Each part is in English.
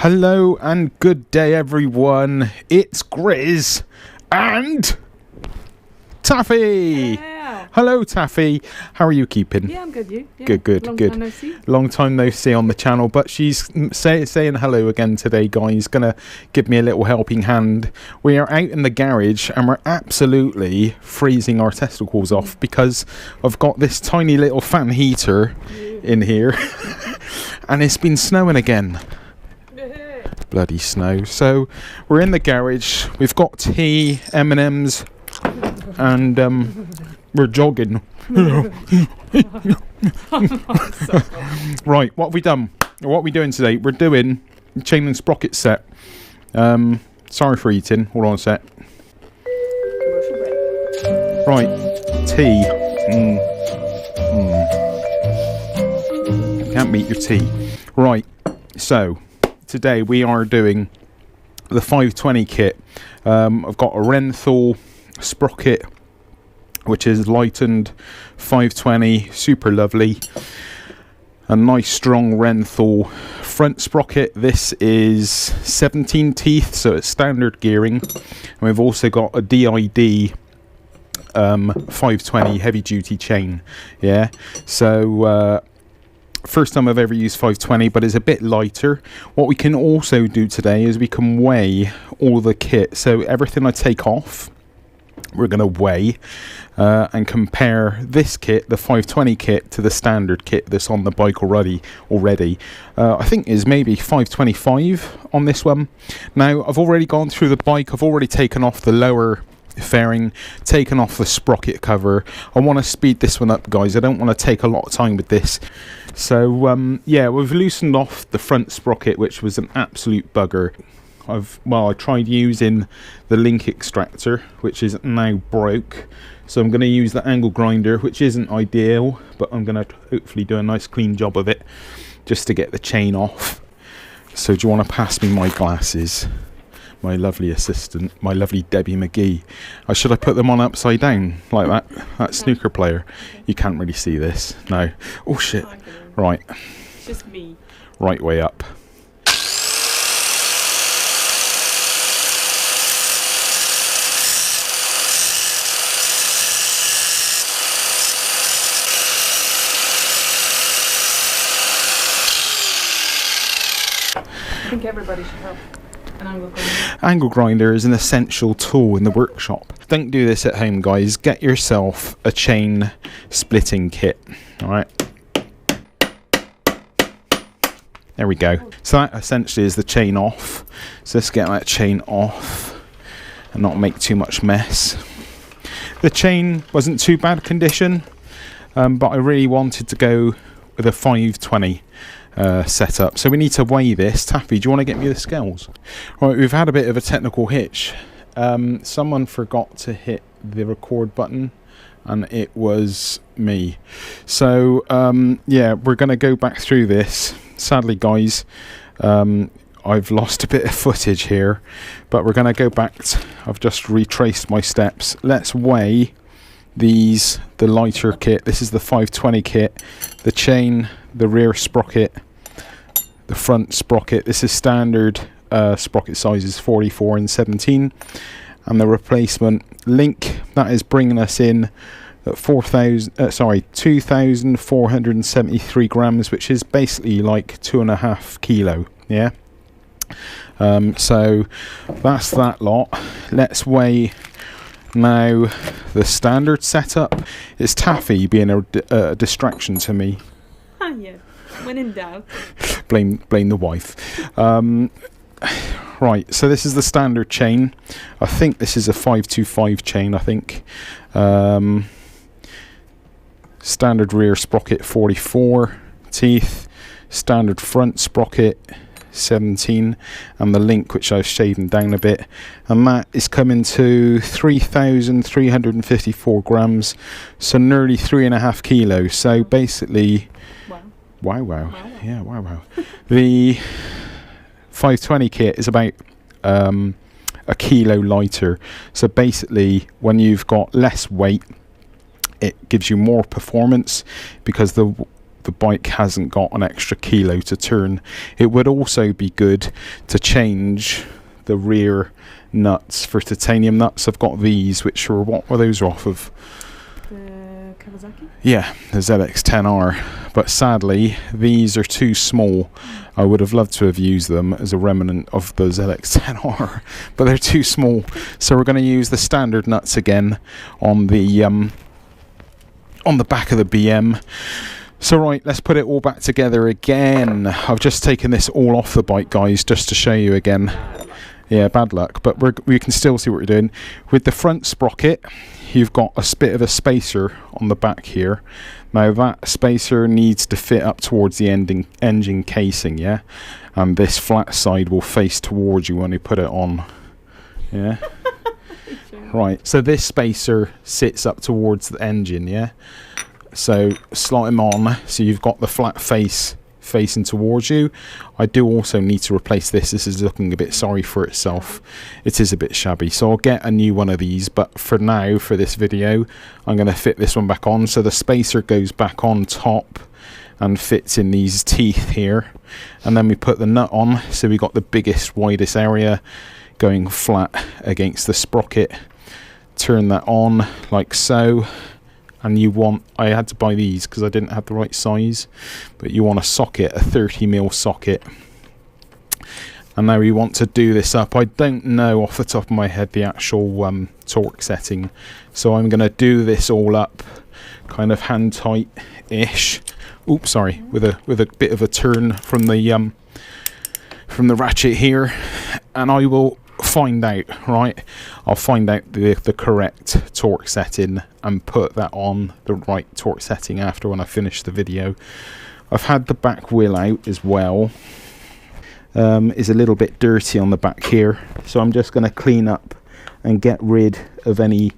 Hello and good day everyone, it's Grizz and Taffy! Yeah. Hello Taffy, how are you keeping? Yeah, I'm good, you? Yeah. Good. Long time no see. Long time no see on the channel, but she's saying hello again today, guys. Gonna give me a little helping hand. We are out in the garage and we're absolutely freezing our testicles off because I've got this tiny little fan heater in here and it's been snowing again. Bloody snow. So we're in the garage, we've got tea, M&M's and we're jogging. Right, what have we done? What are we doing today? We're doing chain and sprocket set. Sorry for eating, hold on a sec. Right, tea. Can't beat your tea. Right, so today we are doing the 520 kit. I've got a Renthal sprocket, which is lightened 520, super lovely. A nice strong Renthal front sprocket. This is 17 teeth, so it's standard gearing. And we've also got a DID 520 heavy duty chain. Yeah, so first time I've ever used 520, but it's a bit lighter. What we can also do today is we can weigh all the kit. So everything I take off, we're going to weigh and compare this kit, the 520 kit, to the standard kit that's on the bike already. I think is maybe 525 on this one. Now I've already gone through the bike, I've already taken off the lower fairing, taken off the sprocket cover. I want to speed this one up, guys. I don't want to take a lot of time with this. So yeah, we've loosened off the front sprocket, which was an absolute bugger. I tried using the link extractor, which is now broke, so I'm going to use the angle grinder, which isn't ideal, but I'm going to hopefully do a nice clean job of it just to get the chain off. So do you want to pass me my glasses? My lovely assistant, my lovely Debbie McGee. Should I put them on upside down like that snooker player? You can't really see this. No. Oh shit. Right. It's just me. Right way up. I think everybody should have an angle grinder. Angle grinder is an essential tool in the workshop. Don't do this at home, guys. Get yourself a chain splitting kit. Alright. There we go. So that essentially is the chain off. So let's get that chain off and not make too much mess. The chain wasn't too bad condition, but I really wanted to go with a 520 setup. So we need to weigh this. Taffy, do you want to get me the scales? Right, we've had a bit of a technical hitch. Someone forgot to hit the record button and it was me. So yeah, we're going to go back through this. Sadly, guys, I've lost a bit of footage here, but we're going to go back. I've just retraced my steps. Let's weigh these, the lighter kit. This is the 520 kit, the chain, the rear sprocket, the front sprocket. This is standard sprocket sizes 44 and 17, and the replacement link, that is bringing us in at 2,473 grams, which is basically like 2.5 kilo. Yeah. So that's that lot. Let's weigh now the standard setup. It's Taffy being a distraction to me. Yeah, when in doubt. Blame the wife. Right, so this is the standard chain. I think this is a 525 chain, I think. Standard rear sprocket 44 teeth, standard front sprocket 17, and the link, which I've shaven down a bit, and that is coming to 3,354 grams, so nearly 3.5 kilos. So basically, wow. Yeah, wow. The 520 kit is about a kilo lighter. So basically, when you've got less weight, it gives you more performance because the the bike hasn't got an extra kilo to turn. It would also be good to change the rear nuts for titanium nuts. I've got these, which are, what were those off of? The Kawasaki? Yeah, the ZX10R. But sadly, these are too small. I would have loved to have used them as a remnant of the ZX10R, but they're too small. So we're going to use the standard nuts again on the back of the BM. So right, let's put it all back together again. I've just taken this all off the bike, guys, just to show you again. Yeah, bad luck, but we can still see what we're doing. With the front sprocket, you've got a bit of a spacer on the back here. Now that spacer needs to fit up towards the engine casing, yeah? And this flat side will face towards you when you put it on. Yeah? Right, so this spacer sits up towards the engine, yeah? So slot him on, so you've got the flat face facing towards you. I do also need to replace this. This is looking a bit sorry for itself. It is a bit shabby, so I'll get a new one of these, but for now, for this video, I'm going to fit this one back on. So the spacer goes back on top and fits in these teeth here, and then we put the nut on, so we got the biggest, widest area going flat against the sprocket. Turn that on like so. And you want, I had to buy these because I didn't have the right size, but you want a socket, a 30mm socket. And now we want to do this up. I don't know off the top of my head the actual torque setting, so I'm going to do this all up kind of hand tight ish. Oops, sorry, with a bit of a turn from the ratchet here, and I will find out, right? I'll find out the correct torque setting and put that on the right torque setting after, when I finish the video. I've had the back wheel out as well. Is a little bit dirty on the back here, so I'm just going to clean up and get rid of any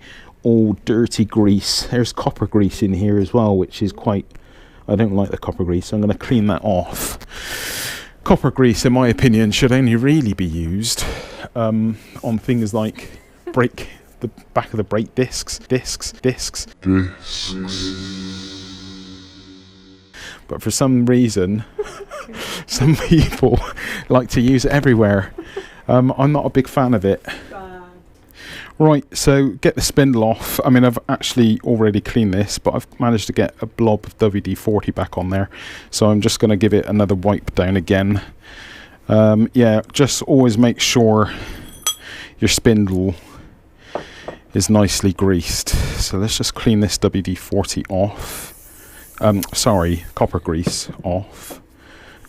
old dirty grease. There's copper grease in here as well, which is quite, I don't like the copper grease, so I'm going to clean that off. Copper grease, in my opinion, should only really be used on things like the back of the brake discs. But for some reason, some people like to use it everywhere. I'm not a big fan of it. Right, so get the spindle off. I mean, I've actually already cleaned this, but I've managed to get a blob of WD-40 back on there. So I'm just going to give it another wipe down again. Yeah, just always make sure your spindle is nicely greased. So let's just clean this WD-40 off. Sorry, copper grease off.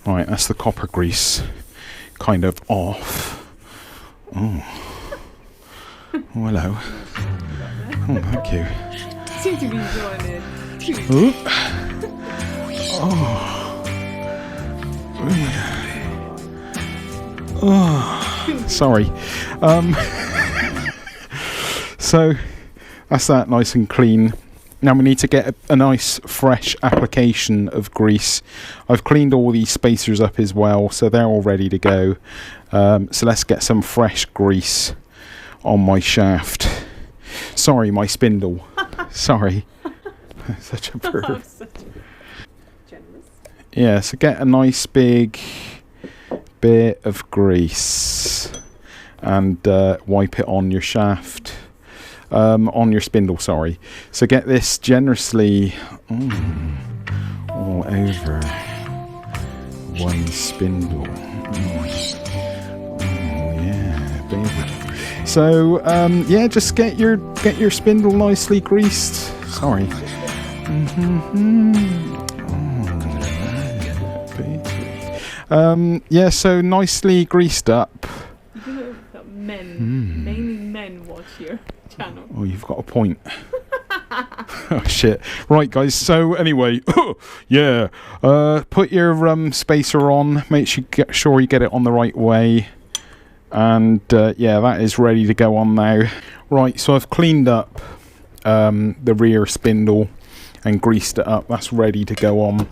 Right, that's the copper grease kind of off. Oh. Oh, hello. Oh, thank you. Seem to be enjoying it. Oop. Oh. Oh. Sorry. So that's that, nice and clean. Now we need to get a nice fresh application of grease. I've cleaned all these spacers up as well, so they're all ready to go. So let's get some fresh grease on my shaft. Sorry, my spindle. Sorry. Such a perv. Generous. Yeah, so get a nice big bit of grease and wipe it on your shaft. On your spindle, sorry. So get this generously all over one spindle. Yeah, baby. So yeah, just get your spindle nicely greased. Sorry. Yeah, so nicely greased up. You know that men, mainly men, watch your channel. Oh, you've got a point. Oh shit. Right, guys, so anyway, yeah, put your spacer on, make sure you get it on the right way, and yeah, that is ready to go on now. Right, so I've cleaned up the rear spindle and greased it up. That's ready to go on.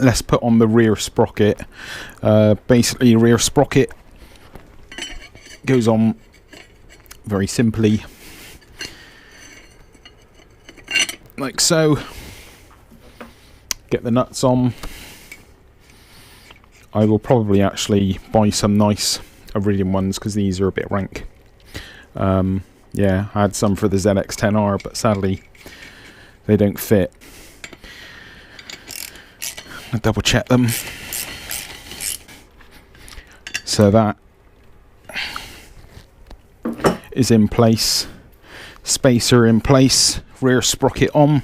Let's put on the rear sprocket. Basically, rear sprocket goes on very simply, like so. get the nuts on. I will probably actually buy some nice Iridium ones because these are a bit rank. Yeah, I had some for the ZX10R, but sadly they don't fit. I double check them. So that is in place. Spacer in place. Rear sprocket on.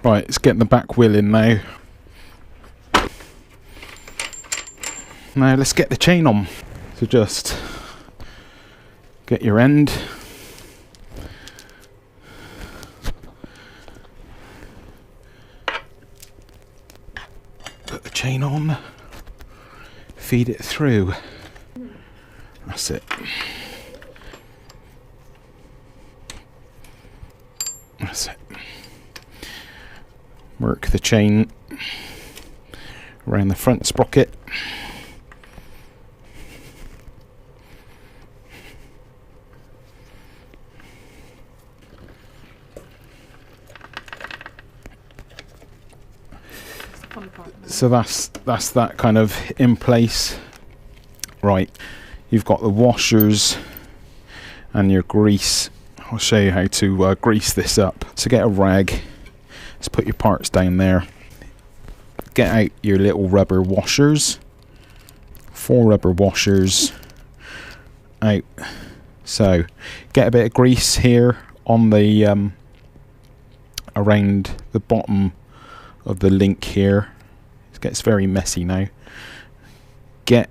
Right, let's get the back wheel in now. Now let's get the chain on. So just get your end. Put the chain on. Feed it through. That's it. That's it. Work the chain around the front sprocket. So that's that kind of in place. Right, you've got the washers and your grease. I'll show you how to grease this up. So get a rag, just put your parts down there. Get out your little rubber washers. 4 rubber washers out. So get a bit of grease here on the around the bottom of the link here. It gets very messy now. Get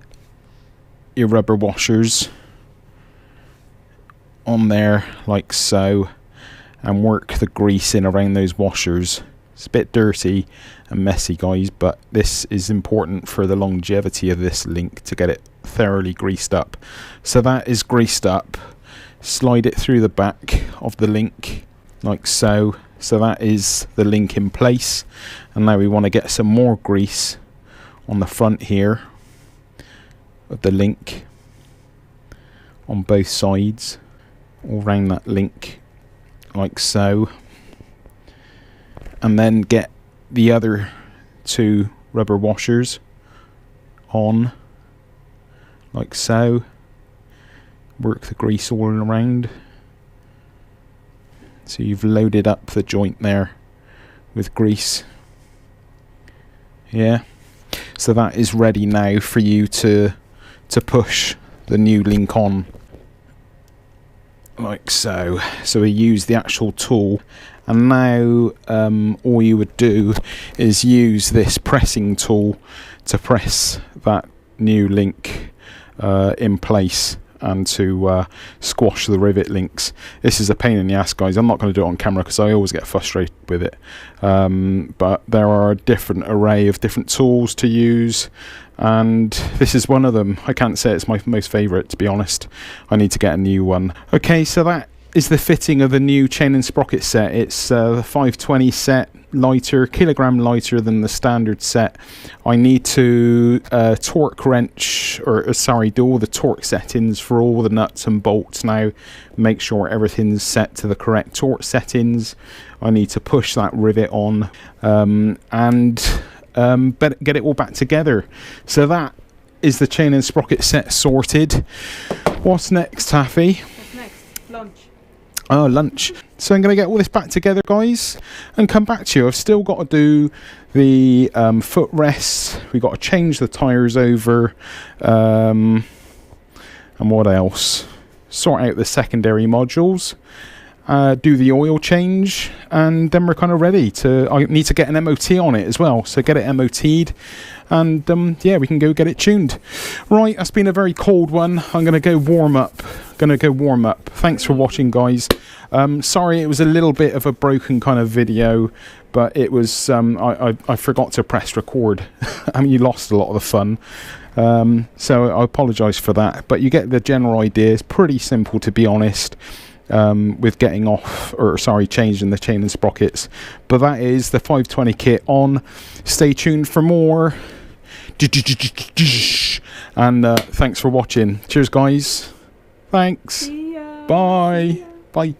your rubber washers on there like so, and work the grease in around those washers. It's a bit dirty and messy, guys, but this is important for the longevity of this link to get it thoroughly greased up. So that is greased up. Slide it through the back of the link like so. So that is the link in place, and now we want to get some more grease on the front here of the link on both sides, all around that link like so, and then get the other 2 rubber washers on like so. Work the grease all around. So you've loaded up the joint there with grease. Yeah. So that is ready now for you to push the new link on. Like so. So we use the actual tool, and now all you would do is use this pressing tool to press that new link in place, and to squash the rivet links. This is a pain in the ass, guys. I'm not going to do it on camera because I always get frustrated with it. But there are a different array of different tools to use, and this is one of them. I can't say it's my most favourite, to be honest. I need to get a new one. Okay, so that is the fitting of the new chain and sprocket set. It's the 520 set, lighter, kilogram lighter than the standard set. I need to torque wrench, or sorry, do all the torque settings for all the nuts and bolts now. Make sure everything's set to the correct torque settings. I need to push that rivet on and get it all back together. So that is the chain and sprocket set sorted. What's next, Taffy? What's next? Lunch. Oh, lunch. So I'm going to get all this back together, guys, and come back to you. I've still got to do the footrests. We've got to change the tyres over. And what else? Sort out the secondary modules. Do the oil change, and then we're kind of ready to. I need to get an MOT on it as well, so get it MOT'd, and yeah, we can go get it tuned. Right, that's been a very cold one. I'm going to go warm up. Thanks for watching, guys. Sorry it was a little bit of a broken kind of video, but it was I forgot to press record. I mean, you lost a lot of the fun. So I apologise for that, but you get the general idea. It's pretty simple, to be honest, with getting off, or sorry, changing the chain and sprockets. But that is the 520 kit on. Stay tuned for more. And thanks for watching. Cheers, guys. Thanks. See ya. Bye. See ya. Bye.